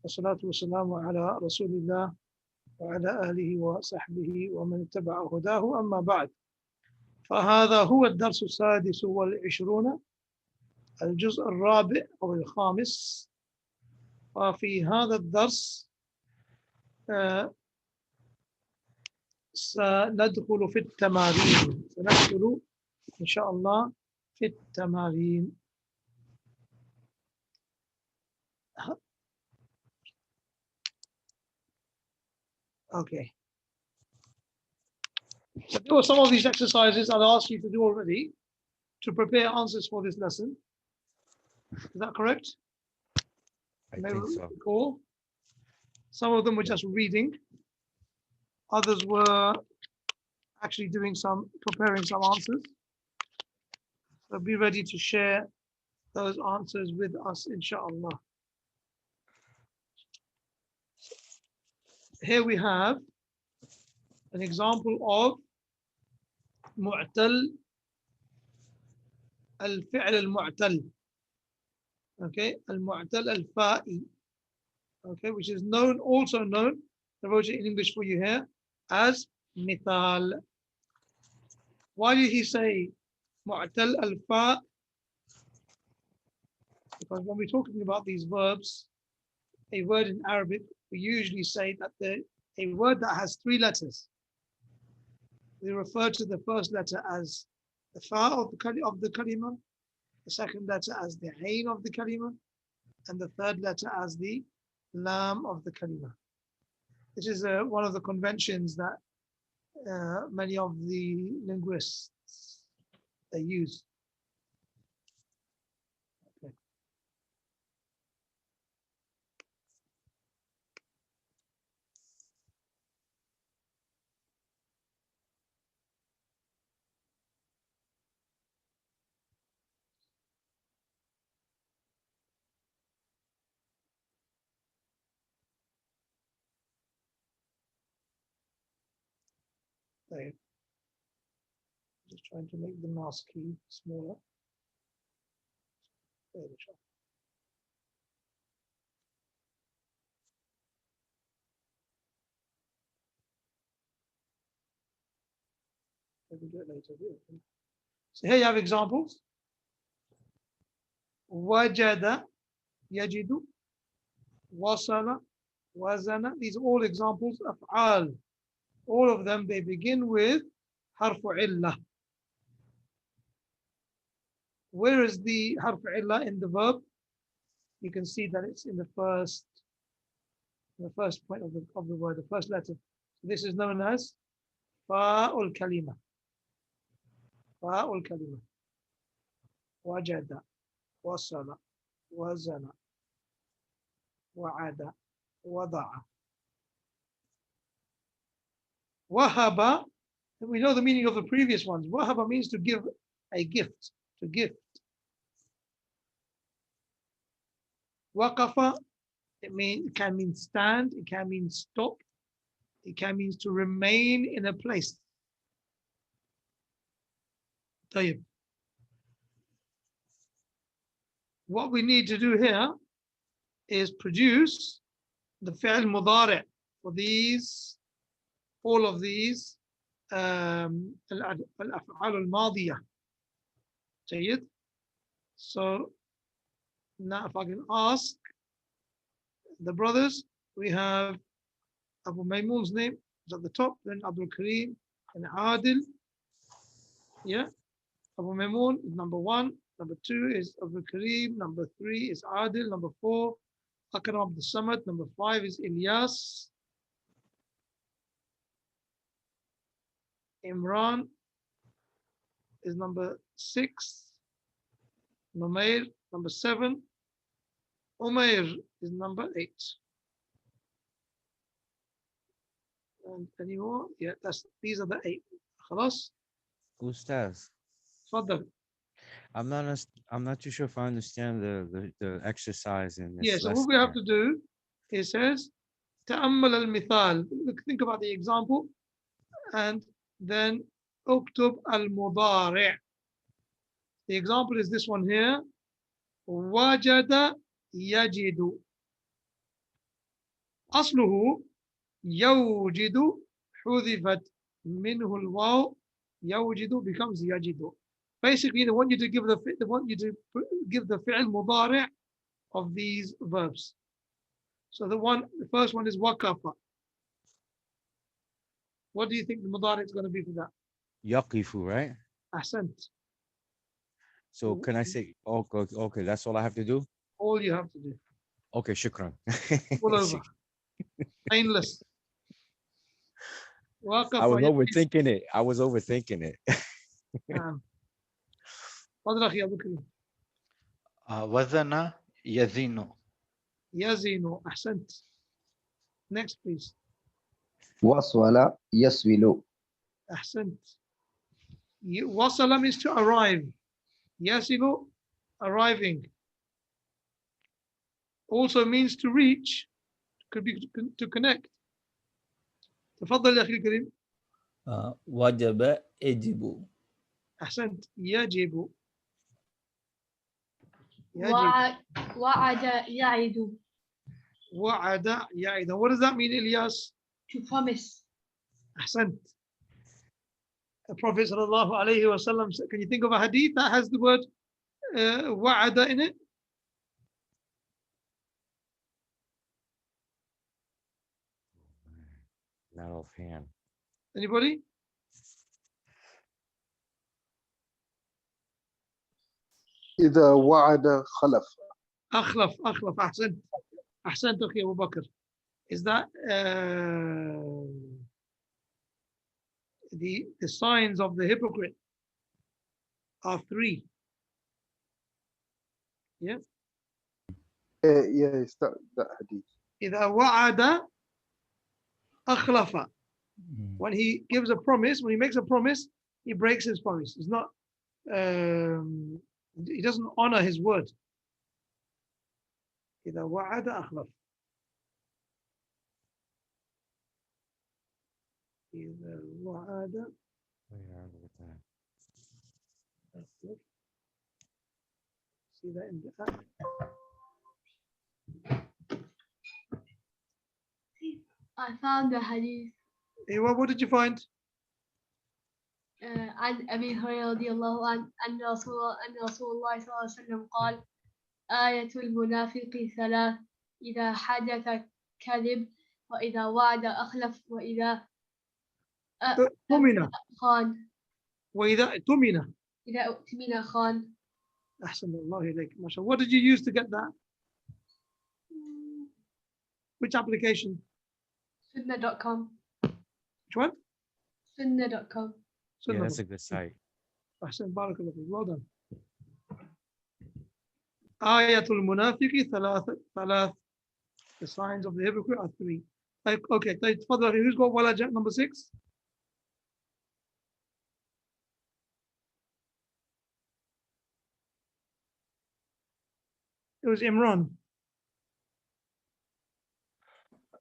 والصلاة والسلام على رسول الله وعلى آله وصحبه ومن اتبع هداه. أما بعد، فهذا هو الدرس السادس والعشرون، الجزء الرابع أو الخامس. وفي هذا الدرس سندخل في التمارين، سندخل إن شاء الله في التمارين. Okay. So there were some of these exercises I'll ask you to do already to prepare answers for this lesson. Is that correct? I think so. Cool. Some of them were just reading. Others were actually preparing some answers. So be ready to share those answers with us, inshallah. Here we have an example of mu'tal, al-fi'l al-mu'tal. Okay, al-mu'tal al-fa'i. Okay, which is also known, I wrote it in English for you here, as mithal. Why did he say mu'tal al-fa'? Because when we're talking about these verbs, a word in Arabic, we usually say that a word that has three letters, we refer to the first letter as the fa of the kalima, the second letter as the ain of the kalima, and the third letter as the lam of the kalima. This is one of the conventions that many of the linguists they use. Okay. There. Just trying to make the mask key smaller. There we go. Maybe do it later. So here you have examples. Wajada, yajidu, wasala, wazana. These are all examples of af'al. All of them, they begin with harfu illah. Where is the harfu illah in the verb? You can see that it's in the first point of the word, the first letter. So this is known as fa'ul kalima. Fa'ul kalima. Wajada, wasala, wazana, wa'ada, wada'a. Wahaba, we know the meaning of the previous ones. Wahaba means to give a gift, to gift. Waqafa, it can mean stand, it can mean stop, it can mean to remain in a place. طيب. What we need to do here is produce the fi'l mudari' for these, all of these al-af'al al-madiyah. جيد. So now if I can ask the brothers, we have Abu Maymun's name is at the top, then Abdul Kareem and Adil. Yeah, Abu Maymun is number 1, number 2 is Abdul Kareem, number 3 is Adil, number 4 Akram Abdul Samad, number 5 is Ilyas. Imran is number 6. Numair, number 7. Umair is number 8. And any more? Yeah, these are the 8. خلاص? Ustaz, تفضل. I'm not too sure if I understand the exercise in this Yeah, so lesson. what we have to do, it says, تأمل المثال. Think about the example, and then اكتب المضارع. The example is this one here. وجد يجد. أصله يوجد حذفت منه الواو يوجد becomes يجد. Basically, they want you to give the fi'l mudari' of these verbs. So the first one is waqafa. What do you think the mudari' is going to be for that? Yaqifu, right? Ahsant. So can I say, okay, that's all I have to do? All you have to do. Okay, shukran. All over. Painless. I was overthinking it. تفضل أخي أبو كريم. وزن يزين. يزين. أحسنت. Next please. وصل يسول. أحسنت. وصل means to arrive. يصل, arriving. Also means to reach. Could be to connect. تفضل يا أخي الكريم. وجب يجب. أحسنت. يجب. وعد يعد. وعد يعد. What does that mean, Ilyas? To promise. أحسنت. The Prophet sallallahu alayhi wa sallam said, can you think of a hadith that has the word wa'ada in it? Not offhand. Anybody? إذا وعد خلف. أخلف أحسنت. أحسنت أخي أبو بكر. Is that the signs of the hypocrite are 3. Yeah. Yes, that hadith. إذا وعد أخلف. When he gives a promise, when he makes a promise, he breaks his promise. It's not, he doesn't honor his word. إذا وعد أخلف. إذا وعد أخلف. See that in the app? I found the hadith. What did you find? عن أبي هريرة رضي الله عنه أن رسول الله صلى الله عليه وسلم قال آية المنافق 3 إذا حدث كذب وإذا وعد أخلف وإذا اؤتمن خان. وإذا اؤتمن. إذا اؤتمن خان. أحسن الله إليك. ما شاء الله. What did you use to get that? Which application? Sunnah.com. Which one? Sunnah.com. Yeah, that's a good site. أحسن بارك الله فيك. Well done. آية المنافق 3. The signs of the hypocrite are 3. Okay, تفضل. Who's got walaja number 6? It was Imran.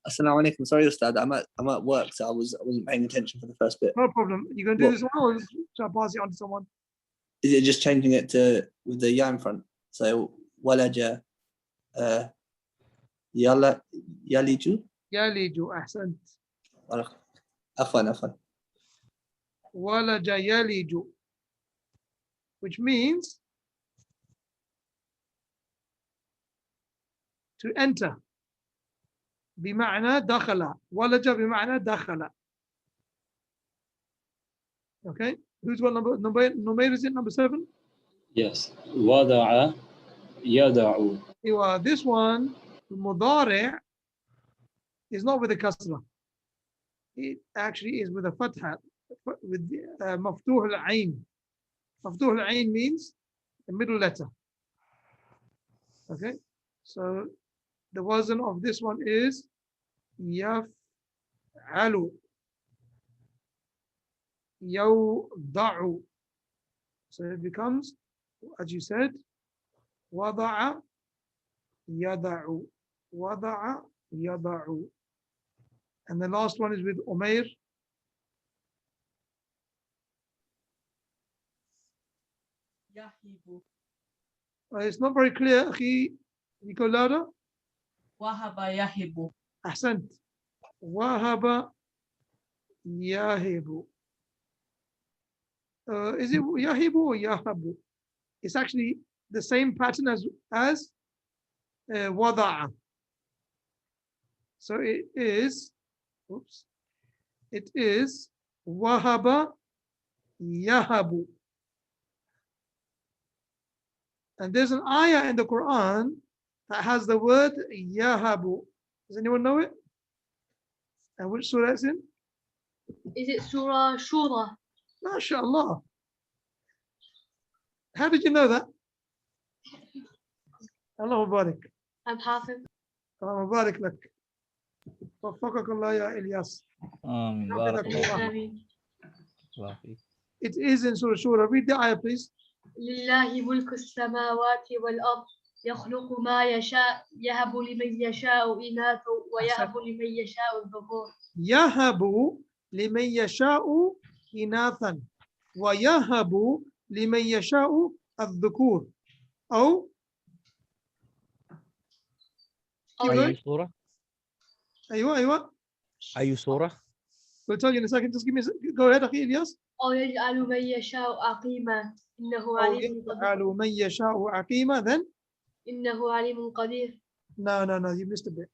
Assalamu alaikum. Sorry, Ustad. I'm at work, so I wasn't paying attention for the first bit. No problem. You going to do this one, or shall I pass it on to someone? Is it just changing it to with the ya in front? So walaja, yalla yaliju. Yaliju. Ahsant. Afwan. Walaja yaliju, which means to enter. بمعنى دخل. ولج بمعنى دخل. Okay. Who's got number is it number 7? Yes. وضع يضع. This one, mudari' is not with a kasra. It actually is with a fatha, with maftuh al-ain. Maftuh al-ain means the middle letter. Okay. So the wazn of this one is yaf'alu, yawda'u. So it becomes, as you said, wada'a yada'u, wada'a yada'u. And the last one is with Umair. Yahibu. It's not very clear. Akhi, you go louder. Wahaba yahibu. Ahsant. Wahaba yahibu. Is it yahibu or yahabu? It's actually the same pattern as wada'a. So it is, oops, it is wahaba yahabu. And there's an ayah in the Quran that has the word yahabu. Does anyone know it? And which surah it's in? Is it Surah Shura? MashaAllah. How did you know that? Allah Mubarak. I'm Hafiz. Allah Mubarak lak. وفقك الله يا إلياس. بارك الله فيك. آمين. الله فيك. It is in Surah Shura. Read the ayah, please. لله ملك السماوات والأرض يخلق ما يشاء يهب لمن يشاء إناثا ويهب لمن يشاء الذكور. يهب لمن يشاء إناثا ويهب لمن يشاء الذكور. أو أي سورة؟ أيوة. أي سورة؟ We'll tell you in a second. Just give me. Go ahead, أخي إلياس. أو يجعل من يشاء عقيما إنه أو عليم قدير. يجعل من يشاء عقيما. Then إنه عليم قدير. no, you missed a bit.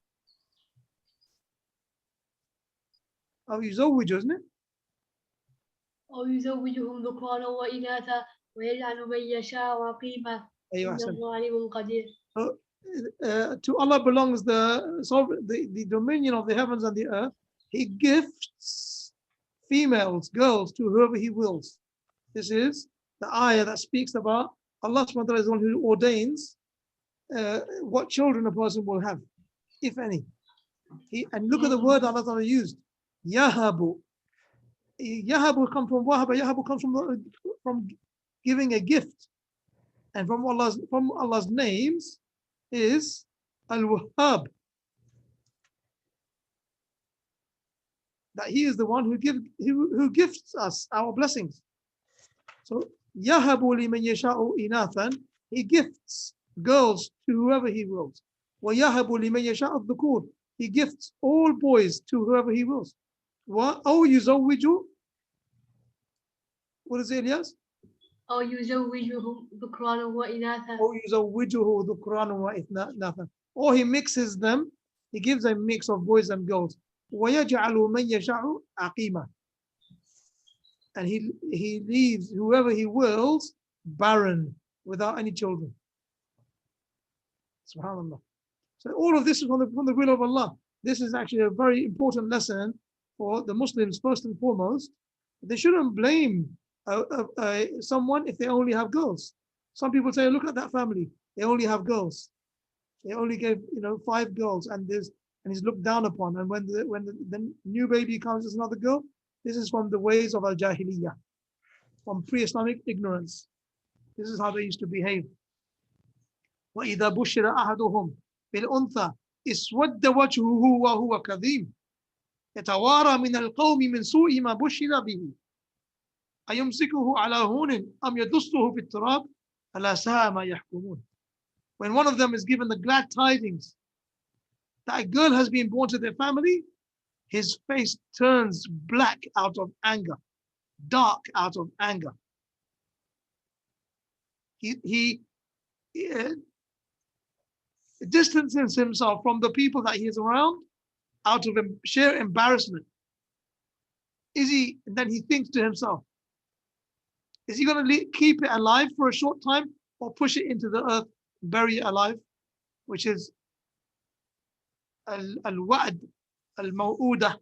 أو يزوج, isn't it? أو يزوجهم ذكرانا وإناثا ويجعل من يشاء عقيما أيوة أحسن. إنه عليم قدير. To Allah belongs the dominion of the heavens and the earth. He gifts females, girls, to whoever He wills. This is the ayah that speaks about Allah subhanahu wa ta'ala is the one who ordains what children a person will have, if any. And look at the word Allah ta'ala used. Yahabu. Yahabu comes from wahaba. Yahabu comes from giving a gift. And from Allah's names is Al-Wahhab. That He is the one who gifts us our blessings. So Yahabu liman yasha'u inathan, He gifts girls to whoever He wills. Wa yahabu liman yasha'u dhukur, He gifts all boys to whoever He wills. Wa aw yuzawwiju, what is it, Ilyas? أو يزوجهم ذكرانا وإناثا. Or yuzawwijuhu dhukranan wa inathan. Or He mixes them, He gives a mix of boys and girls. Wa yaj'alu man yasha'u aqima. And he leaves whoever He wills barren, without any children. Subhanallah. So all of this is from the will of Allah. This is actually a very important lesson for the Muslims first and foremost. They shouldn't blame someone if they only have girls. Some people say, look at that family, they only have girls. They only gave 5 girls, and he's looked down upon. And when the new baby comes as another girl, this is from the ways of al-jahiliyyah, from pre-Islamic ignorance. This is how they used to behave. وَإِذَا بُشِّرَ أَحَدُهُمْ بِالْأُنْثَى اسْوَدَّ وَجْهُهُ وَهُوَ كَظِيمٌ يَتَوَارَى مِنَ الْقَوْمِ مِنْ سُوءِ مَا بُشِّرَ بِهِ أَيُمْسِكُهُ عَلَى هُونٍ أَمْ يَدُسُّهُ فِي التُّرَابِ أَلَا سَاءَ مَا يَحْكُمُونَ. When one of them is given the glad tidings that a girl has been born to their family, his face turns black out of anger, dark out of anger. He distances himself from the people that he is around out of sheer embarrassment. And then he thinks to himself, is he going to keep it alive for a short time or push it into the earth, bury it alive, which is al-wa'd, al-maw'udah,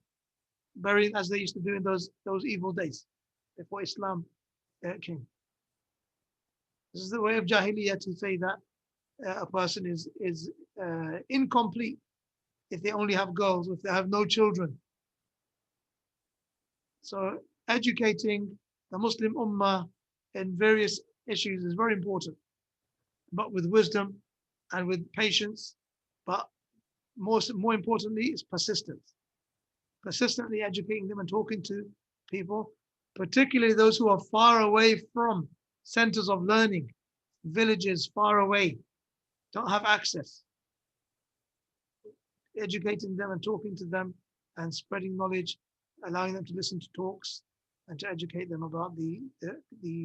burying as they used to do in those evil days before Islam came. This is the way of Jahiliyyah to say that a person is incomplete if they only have girls, if they have no children. So educating the Muslim Ummah in various issues is very important, but with wisdom and with patience, but more importantly is persistence. Persistently educating them and talking to people, particularly those who are far away from centers of learning, villages far away, don't have access. educating them and talking to them and spreading knowledge, allowing them to listen to talks and to educate them about the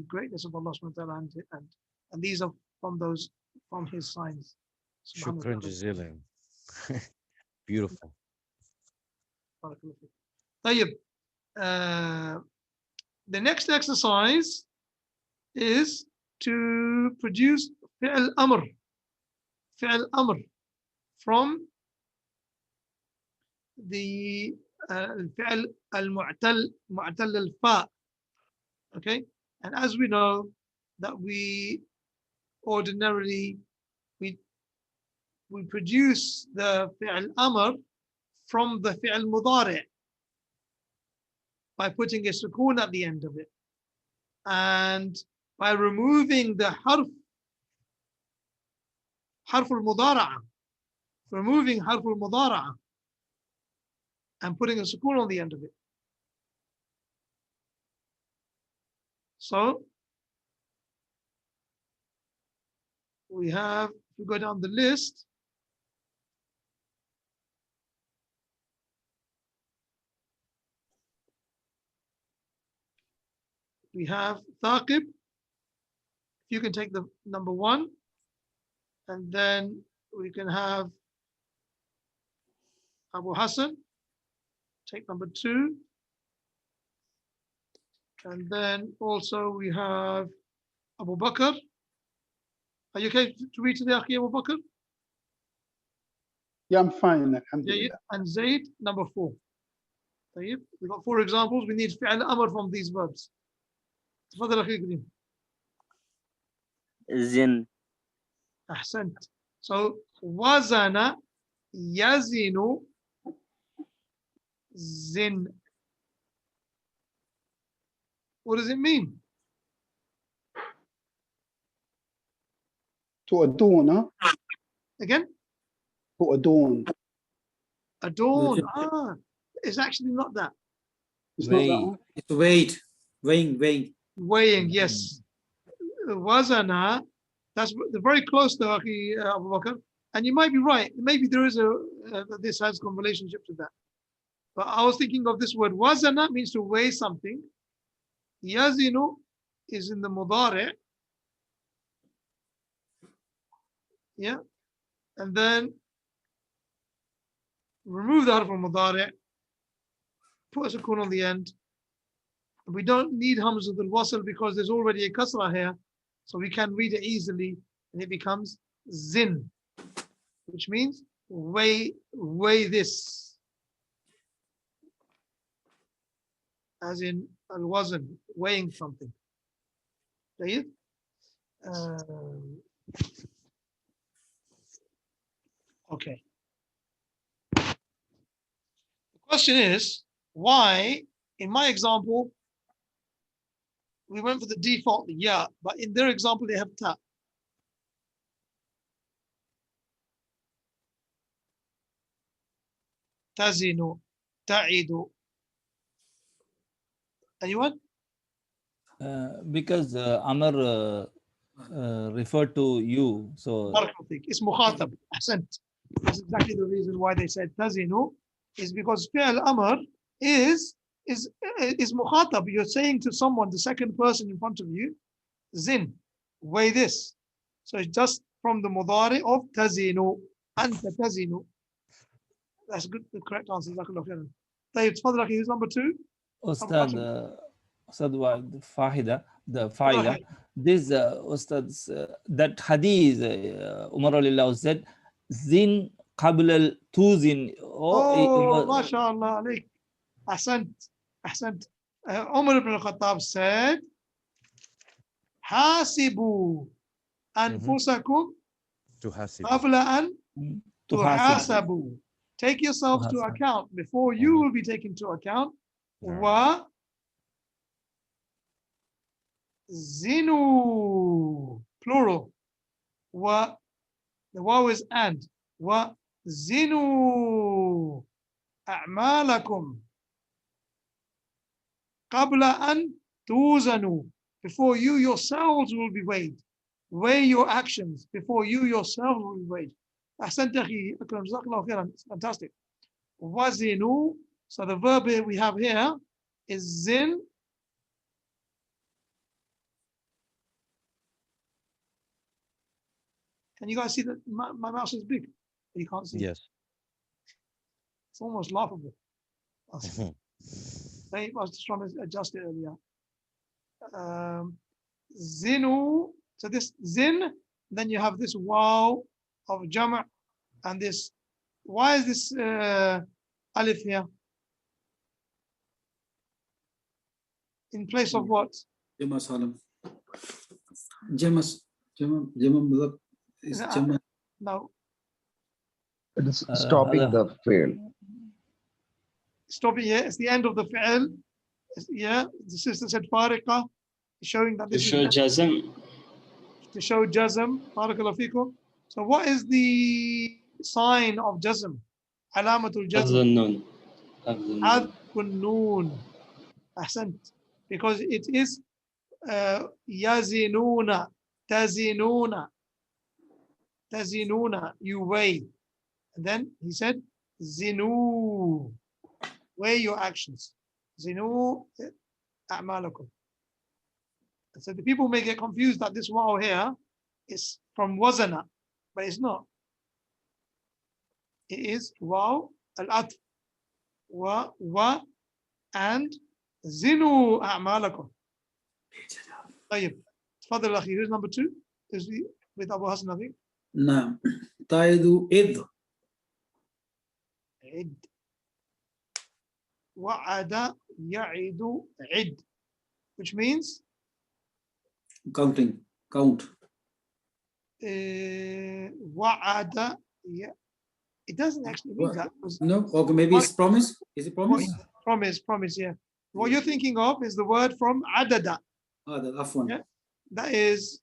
greatness of Allah subhanahu wa ta'ala, and these are from his signs. Shukran jazilan. Beautiful. طيب. The next exercise is to produce fi'l amr from the fi'l al-mu'tal al-fa. Okay, and as we know that we ordinarily we produce the fi'l amr from the fi'l mudari' by putting a sukoon at the end of it, and by removing the harf al-mudara'a, removing harf al-mudara'a and putting a sukoon on the end of it. So we have, if we go down the list, we have Thaqib. You can take the number 1, and then we can have Abu Hassan, take number 2, and then also we have Abu Bakr. Are you okay to read to the Akhi Abu Bakr? Yeah, I'm fine, alhamdulillah. And Zayd, number 4. طيب. We've got 4 examples. We need fi'l amr from these verbs. تفضل أخي كريم. زن. أحسنت. So وزن يزن زن. What does it mean? To adorn, huh? Again? To adorn. Adorn. Ah, it's actually not that. It's not that one. It's weight. Weighing. Weighing, yes. Wazana, that's very close to Akhi Abu Bakr. And you might be right. Maybe there is this has some relationship to that. But I was thinking of this word. Wazana means to weigh something. Yazinu is in the mudari'. Yeah. And then remove the harf al-mudari', put a sukoon on the end. We don't need hamza al-wasl because there's already a kasra here, so we can read it easily, and it becomes zin, which means weigh this, as in al-wazn, weighing something. Okay. The question is, why, in my example, we went for the default ya, but in their example they have ta. Tazinu, ta'idu. Anyone? Because Amr referred to you, so It's mukhatab. Ahsant. That's exactly the reason why they said tazinu, is because fi'l amr is mukhatab. You're saying to someone, the second person in front of you, zin, weigh this. So it's just from the mudari of tazinu, anta tazinu. That's good. The correct answer. طيب تفضل أخي, who's number 2? Ustad Fahida, the Faida. This Ustad, that hadith Umar al said, Zin qabl al tuzin. Oh, mashallah alayk. Ahsant. Umar ibn al-Khattab said, Hasibu anfusakum qabla an tuhasabu. Take yourselves to account before you will be taken to account. Wa zinu, plural. Wa, the waw is and. Wa zinu a'malakum qabla an tuzanu, before you yourselves will be weighed. Weigh your actions before you yourselves will be weighed. أحسنت أخي أكرم جزاك الله خيرا. It's fantastic. وزنوا. So the verb here we have here is zin. Can you guys see that my mouse is big? You can't see. Yes. It's almost laughable. I was just trying to adjust it earlier. Zinu. So this zin, then you have this wow of jama' and this. Why is this alif here? In place of what? Jama Salam. Jama Mudhak is Jama. No. It is stopping the fi'l. Stopping here. It's the end of the fi'l. Yeah. The sister said fariqa, showing that this show is jazm. to show jazm. Barakallahu fikum. So what is the sign of jazm? Alamatul jazm. Adkun noon. Ahsant. Because it is yazinuna, tazinuna, tazinuna, you weigh. And then he said, zinu, weigh your actions. Zinu a'malakum. So the people may get confused that this wow here is from wazana, but it's not. It is wow al-atf, wa and zinu a'malakum. طيب تفضل أخي. Who's number 2? Is we with Abu Hassan, I think. نعم. تايدو إذ. عد. وعد يعد عد, which means Counting. Count. وعد. It doesn't actually mean that. No. Okay. Maybe it's promise. Is it promise? Promise. Yeah. What you're thinking of is the word from adada. The last one. Yeah. That is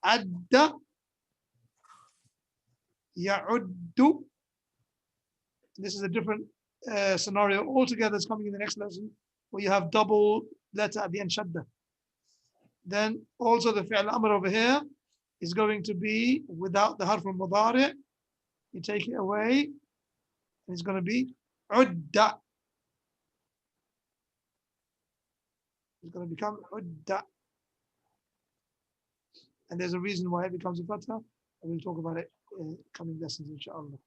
adda ya'uddu. This is a different scenario altogether. It's coming in the next lesson where you have double letter at the end, shadda. Then also the fi'l amr over here is going to be without the harf al-mudari'. You take it away, and it's going to be udda. It's going to become udda. And there's a reason why it becomes a fatha, and we'll talk about it in coming lessons, inshallah.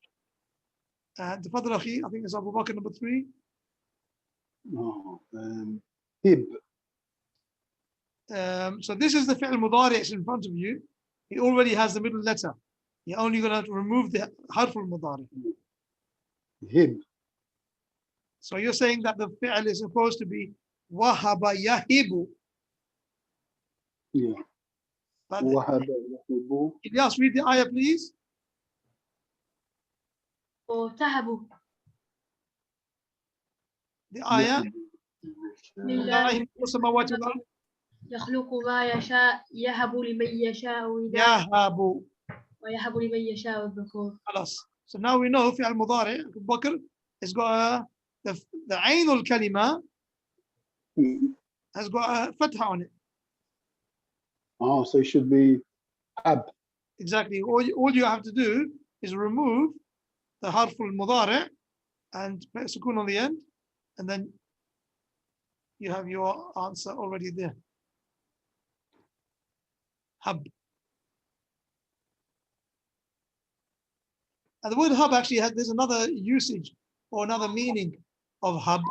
And the Fadl Akhi, I think it's Abu Bakr number 3. No. Hib. So this is the fi'l mudari' in front of you. He already has the middle letter. You're only going to remove the harf al-mudari'. Hib. So you're saying that the fi'l is supposed to be wahaba yahibu. Yeah. But Wahaba yahibu. Ilyas, read the ayah, please. وتهبوا The ayah. لله السماوات والأرض. يخلق ما يشاء يهب لمن يشاء إناثا يهب. ويهب لمن يشاء الذكور. خلاص. So now we know fi'l mudari' Abu Bakr has got the ayn al-kalima has got a fatha on it. Oh, so it should be ab. Exactly. All you have to do is remove the harf al-mudari' and put sukun on the end, and then you have your answer already there. Hub. And the word hub actually there's another usage or another meaning of hub.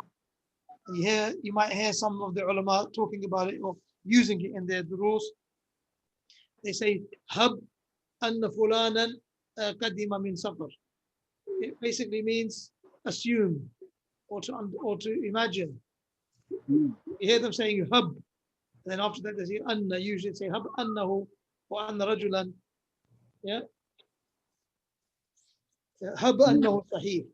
And you might hear some of the ulama talking about it or using it in their durus. They say hub anna fulanan qadima min safar. It basically means assume or to imagine. You hear them saying hub, and then after that they say anna. Usually say hub annahu or anna rajulan. Yeah. Hub annahu sahih.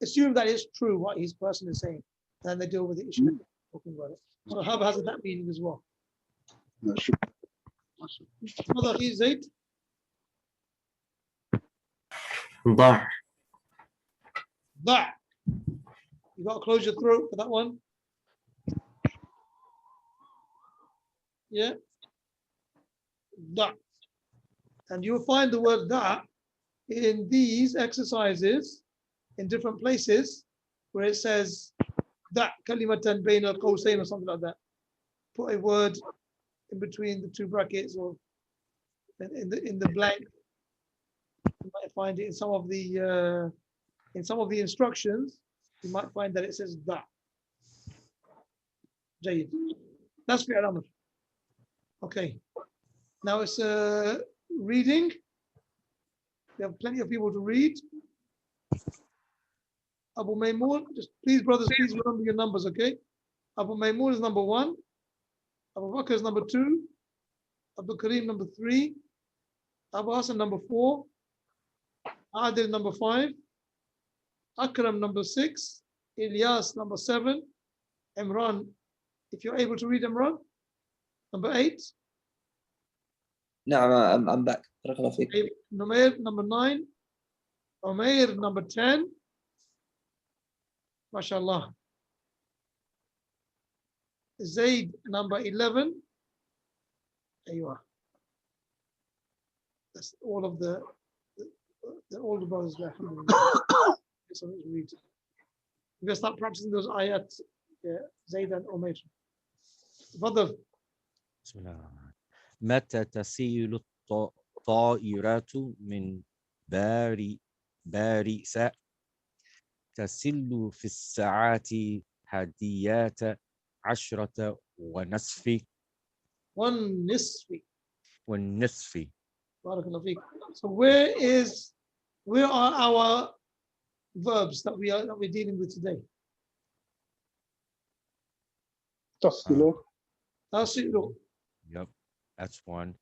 Assume that it's true what his person is saying. Then they deal with the issue talking about it. So hub has that meaning as well. Mother is it? ضع. ضع. You got to close your throat for that one. Yeah. ضع. And you'll find the word da in these exercises, in different places, where it says that kalimatan bayna al-qawsayn or something like that, put a word in between the two brackets or in the blank. You might find it in some of the instructions. You might find that it says that. جيد. That's fi'l amr. Okay. Now it's reading. We have plenty of people to read. Abu Maymoon, just please, brothers, please remember your numbers, okay? Abu Maymoon is number 1. Abu Bakr is number 2. Abdul Kareem number 3. Abu Hassan number 4. Adil number 5. Akram number 6. Ilyas number 7. Imran, if you're able to read Imran, number 8. No, I'm back. Barakallahu feek. Numair number 9. Umair number 10. MashaAllah. Zaid number 11. There you are. That's all of the older brothers there. So let's read. We're going to start practicing those ayat. Zaid and Umair. Fadl. بسم الله الرحمن الرحيم. متى تسيل الطائرات من باريس تسل في الساعات 11:10 والنصف. Barakallahu feek. So where are our verbs that we're dealing with today? تصل. Tasilu. Yep, that's one.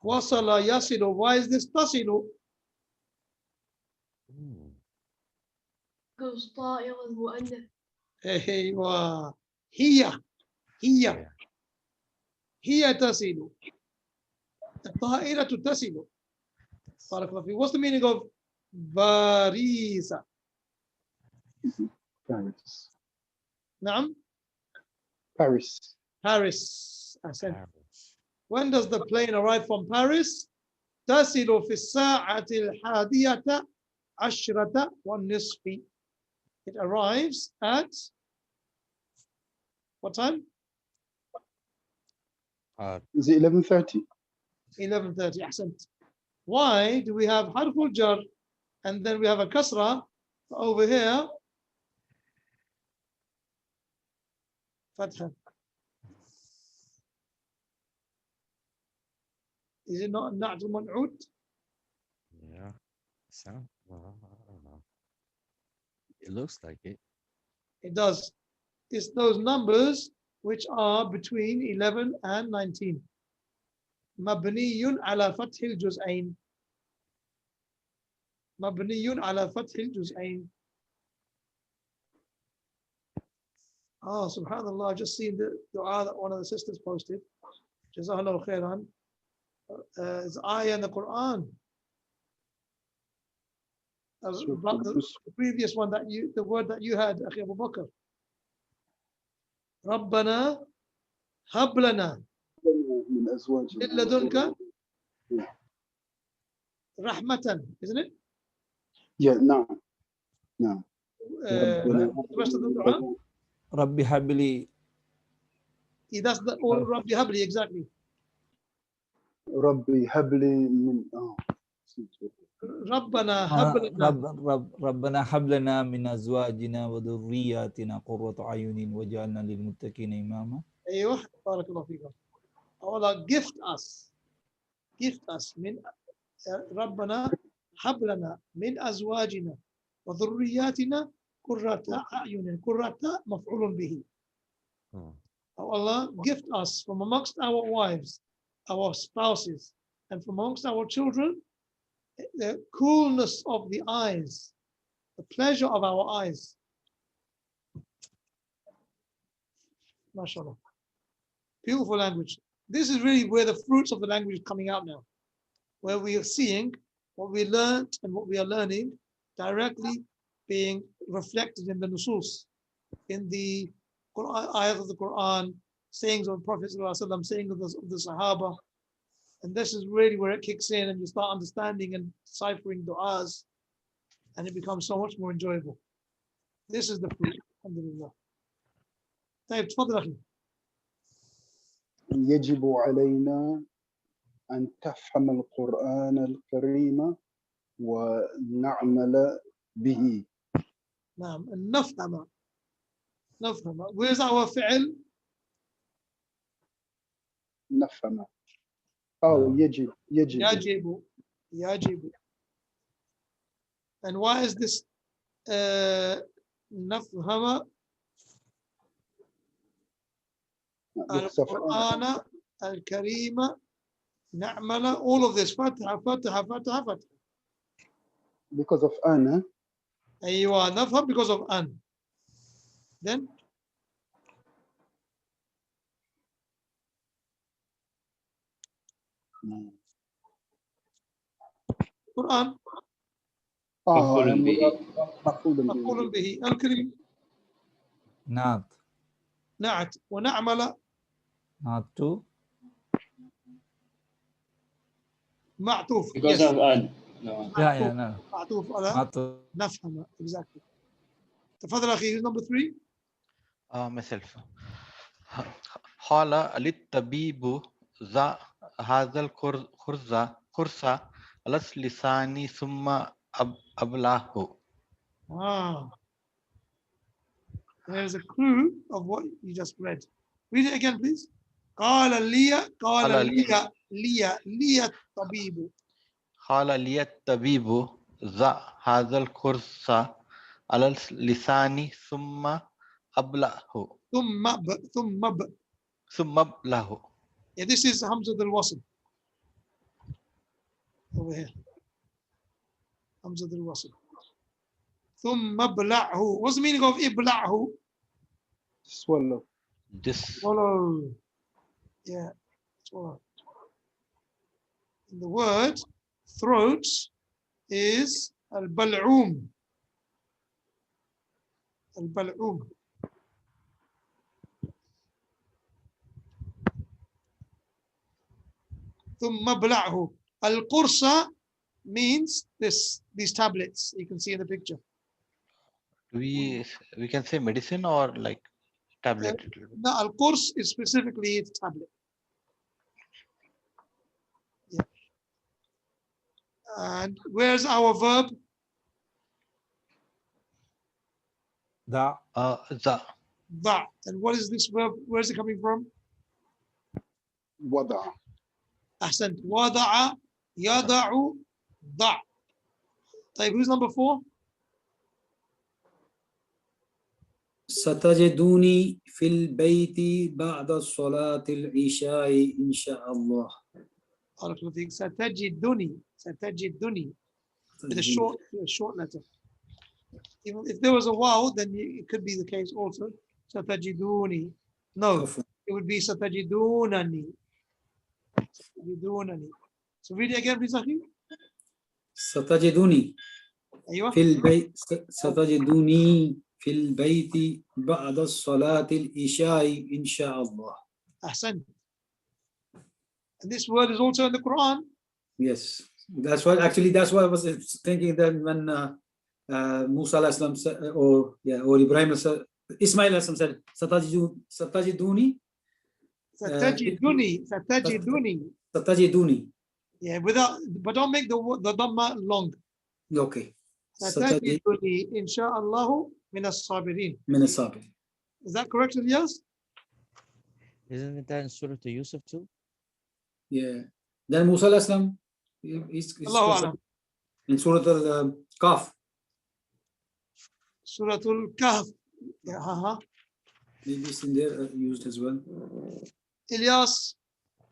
Wasala yasilu. Why is this tasilu? Goes طائر المؤنث. Aywa. هي تصل. الطائرة تصل. Barakallahu feek. What's the meaning of Barisa? Paris. Naam? Paris. Paris. I said. When does the plane arrive from Paris? تصل في الساعة 11:10. It arrives at what time? Is it 11:30? 11:30. Ahsant. Why do we have harful jar and then we have a kasra over here? Fatha. Is it not Na'tul Man'ud? Yeah. Sound? Well, I don't know. It looks like it. It does. It's those numbers which are between 11 and 19. مبني على فتح الجزئين. مبني على فتح الجزئين. Oh, subhanallah, I just seen the dua that one of the sisters posted. Jazakallahu khairan. It's ayah in the Quran. The previous one that the word that you had, Akhi Abu Bakr. ربنا هب لنا من أزواجنا من لدنك رحمة, isn't it? Yeah, نعم. نعم. The rest of the dua. Rabbi habli. That's the all Rabbi Habli, exactly. ربي هب لي من ربنا هب لنا. ربنا هب لنا من أزواجنا وذرياتنا قرة أعين وجعلنا للمتقين إماما. أيوه بارك الله فيكم. Allah gift us من ربنا هب لنا من أزواجنا وذرياتنا قرة أعين. قرة مفعول به. Allah gift us from amongst our wives, our spouses, and from amongst our children the coolness of the eyes, the pleasure of our eyes. MashaAllah. Beautiful language. This is really where the fruits of the language is coming out now, where we are seeing what we learned and what we are learning directly being reflected in the nusus, in the Quran, ayat of the Quran, sayings of the Prophet ﷺ, sayings of the Sahaba, And this is really where it kicks in and you start understanding and deciphering du'as, and it becomes so much more enjoyable. This is the fruit. Alhamdulillah. طيب تفضل أخي. يجب علينا أن تفهم القرآن الكريم ونعمل به. نعم نفهم. Where's our فعل؟ نفهم. أو يجب. يجب. And why is this نفهم القرآن الكريم نعمل, all of this فتحة. Because of أنا. أيوة نفهم because of أن. Then Quran مفعول به الكريم نعت ونعمل Not to. معطوف. Because yes. of an. No. Yeah, no. معطوف على Not to. نفهم. Exactly. تفضل أخي. Number 3. myself. قال للطبيب ذا هذا القرص على لساني ثم أبلعه. There's a clue of what you just read. Read it again, please. قال لي الطبيب. قال لي الطبيب ذا هذا القرص على لساني ثم أبلعه. ثم أبلعه. Yeah, this is Hamza al-Wasl. Over here. Hamza al-Wasl. ثم أبلعه. What's the meaning of إبلعه? Swallow. Swallow. Yeah, swallow. And the word throat is al-bal'um. Al-bal'um. ثم ابلعه. Al-qursa means these tablets you can see in the picture. We can say medicine or like tablet. No, al-qurs is specifically its tablet. Yeah. And where's our verb? The. The. And what is this verb? Where is it coming from? وضع. أحسنت. وضع يضع ضع. طيب, who's number 4? ستجدوني في البيت بعد صلاة العشاء إن شاء الله. ستجدني with a short letter. Even if there was a wow, then it could be the case also. ستجدوني. No, it would be ستجدونني. So read it again, please, Akhi. ستجدوني أيوة. في البيت ستجدوني في البيت بعد صلاة العشاء إن شاء الله. أحسن. And this word is also in the Quran. Yes, that's why I was thinking that when Musa said, or Ibrahim said, Ismail said, Satajiduni. Satajiduni. Yeah, but don't make the dhamma long. Okay. Satajiduni insha'Allah min as-sabirin. Is that correct, Ilyas? Isn't it in Surah to Yusuf too? Yeah. Then Musa is in Surah al-Kahf. Surah al-Kahf. Yeah, Maybe it's in there used as well. Ilyas,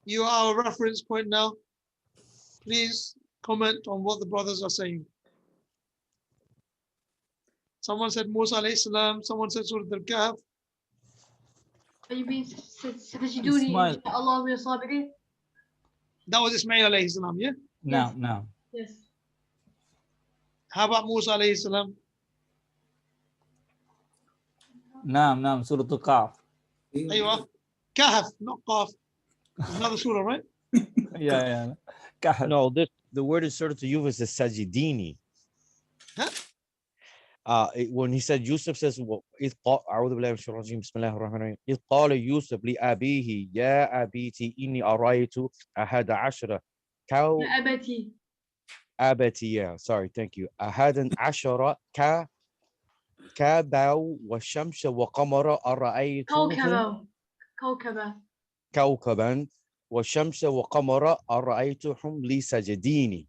you are our reference point now. Please comment on what the brothers are saying. Someone said Musa alayhi salam, someone said Surah al-Kahf. You mean ستجدوني إن شاء الله من الصابرين? That was Ismail alayhi salam, yeah? No. Yes. How about Musa alayhi salam? No, Surah Al-Kahf. Aywa. Kahf, not Qaf. Another surah, right? Yeah. Kahf. No, the word inserted to Yusuf is sajidini. Huh? When he said Yusuf says, well, إذ قال يوسف لأبيه يا أبيتي إني أرأيت أحد عشر يا أبتي. أبتي, yeah, sorry, thank you. أحد عشر كوكبا والشمس وقمر أرأيتهم كوكبا والشمس وقمر أرأيتهم لي سجديني.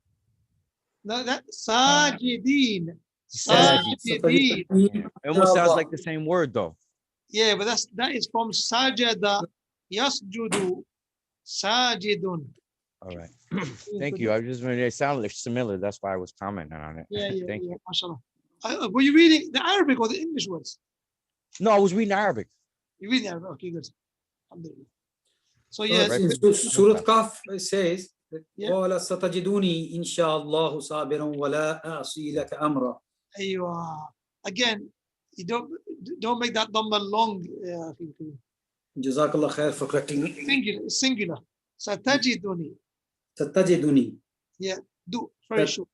No, that's sajidin. Sajidin. Sajidin. It almost sounds like the same word though. Yeah, but that is from sajada yasjudu sajidun. All right. Thank you. I just when it sounded similar. That's why I was commenting on it. Yeah, Thank you. mashallah. Were you reading the Arabic or the English words? No, I was reading Arabic. You read the Arabic? Okay, good. Alhamdulillah. So So yes, in Surah Kahf it says, Yeah. قال ستجدوني إن شاء الله صابرا ولا أعصي لك أمرا. again, you don't make that dhamma long. جزاك الله خير for correcting me. Singular. Satajiduni. ستجدني. Yeah, do very short.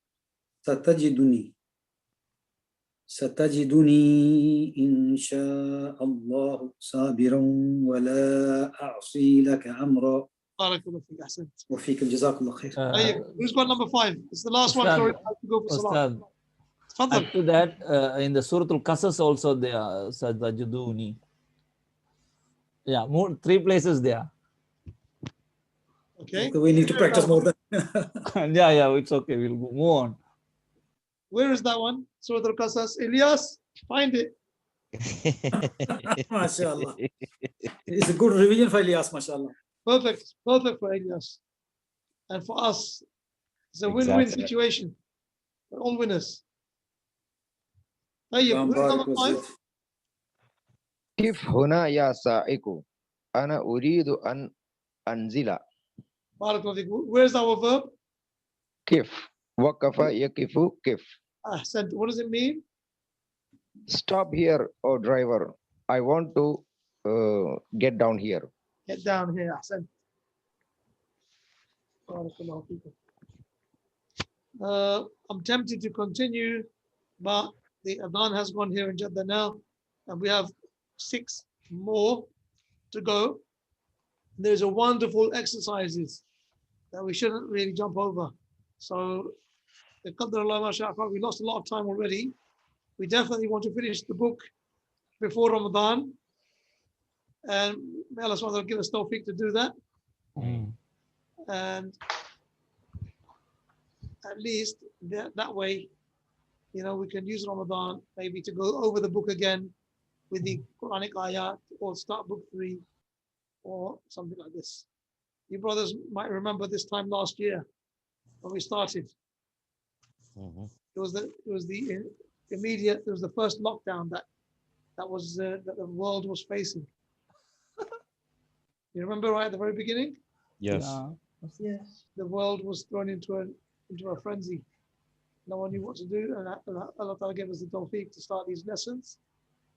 ستجدني إن شاء الله صابرا ولا أعصي لك أمرا. بارك الله فيك. أحسنت. وفيك جزاك الله خير. Who's got number 5? It's the last one. Sorry, I have to go for salah. After that, in the Surah Al-Qasas also they are Sajiduni. Yeah, more 3 places there. Okay. We need to practice more than. Yeah, it's okay. We'll move on. Where is that one? Surah Al-Qasas. Ilyas, find it. MashaAllah. It's a good revision for Ilyas, MashaAllah. Perfect for Ilyas. And for us, it's a win-win situation. We're all winners. Number 5. كيف هنا يا سائق أنا أريد أن أنزل. Where's our verb? كيف وقف يقف كيف. Ahsant. What does it mean? Stop here, oh driver. I want to get down here. Get down here. Ahsant. I'm tempted to continue, but the Adhan has gone here in Jeddah now, and we have 6 more to go. There's a wonderful exercises that we shouldn't really jump over. So, we lost a lot of time already. We definitely want to finish the book before Ramadan, and may Allah SWT give us tawfiq to do that. And at least that way, we can use Ramadan maybe to go over the book again with the Quranic ayat, or start book 3 or something like this. You brothers might remember this time last year when we started. It was the first lockdown that the world was facing. You remember right at the very beginning? Yes. Yes. The world was thrown into a frenzy. No one knew what to do, and Allah Ta'ala gave us the tawfiq to start these lessons,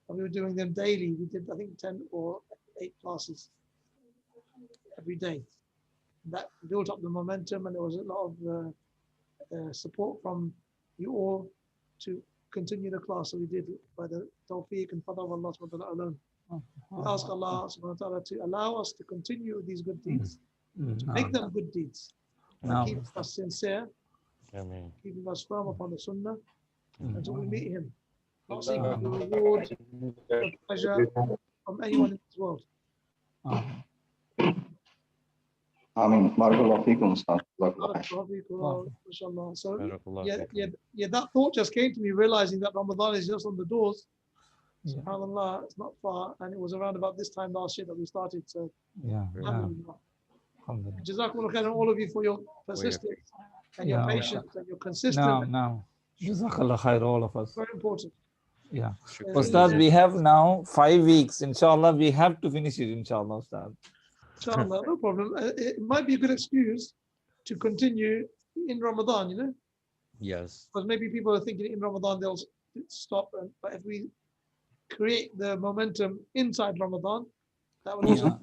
and we were doing them daily. We did, I think, 10 or 8 classes every day. That built up the momentum, and there was a lot of support from you all to continue the class. So we did it by the tawfiq and fadl of Allah subhanahu wa ta'ala alone. We ask Allah subhanahu wa ta'ala to allow us to continue these good deeds, to make them good deeds, and keep us sincere, keeping us firm upon the sunnah until we meet him, not seeking the reward, the pleasure from anyone in this world. Ameen. Barakallahu feekum, Ustaz. So yeah, that thought just came to me, realizing that Ramadan is just on the doors. SubhanAllah, it's not far, and it was around about this time last year that we started. So alhamdulillah. Jazakumullah khair on all of you for your persistence and your patience and your consistency. Now. Jazakallah khair, all of us. Very important. Yeah. Ustaz, we have now 5 weeks. Inshallah, we have to finish it, inshallah, Ustaz. Inshallah, no problem. It might be a good excuse to continue in Ramadan, Yes. Because maybe people are thinking in Ramadan they'll stop, but if we create the momentum inside Ramadan, that would also.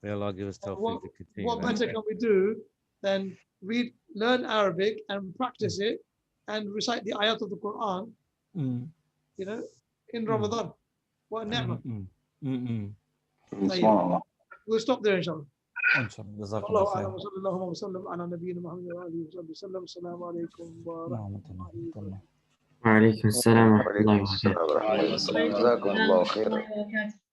May Allah give us tawfiq what, to continue. what that. better can we do than learn Arabic and practice it and recite the ayat of the Quran, Mm. you know, in Ramadan. What a ni'mah. SubhanAllah. We'll stop there, inshallah. Inshallah. Jazakallah الله khair. أعلم وصلى الله وسلم على نبينا محمد وآله وصحبه وسلم. السلام عليكم ورحمة الله وبركاته. وعليكم السلام ورحمة الله وعليكم وبركاته. السلام ورحمة الله. جزاكم الله خيرا. وبركاته.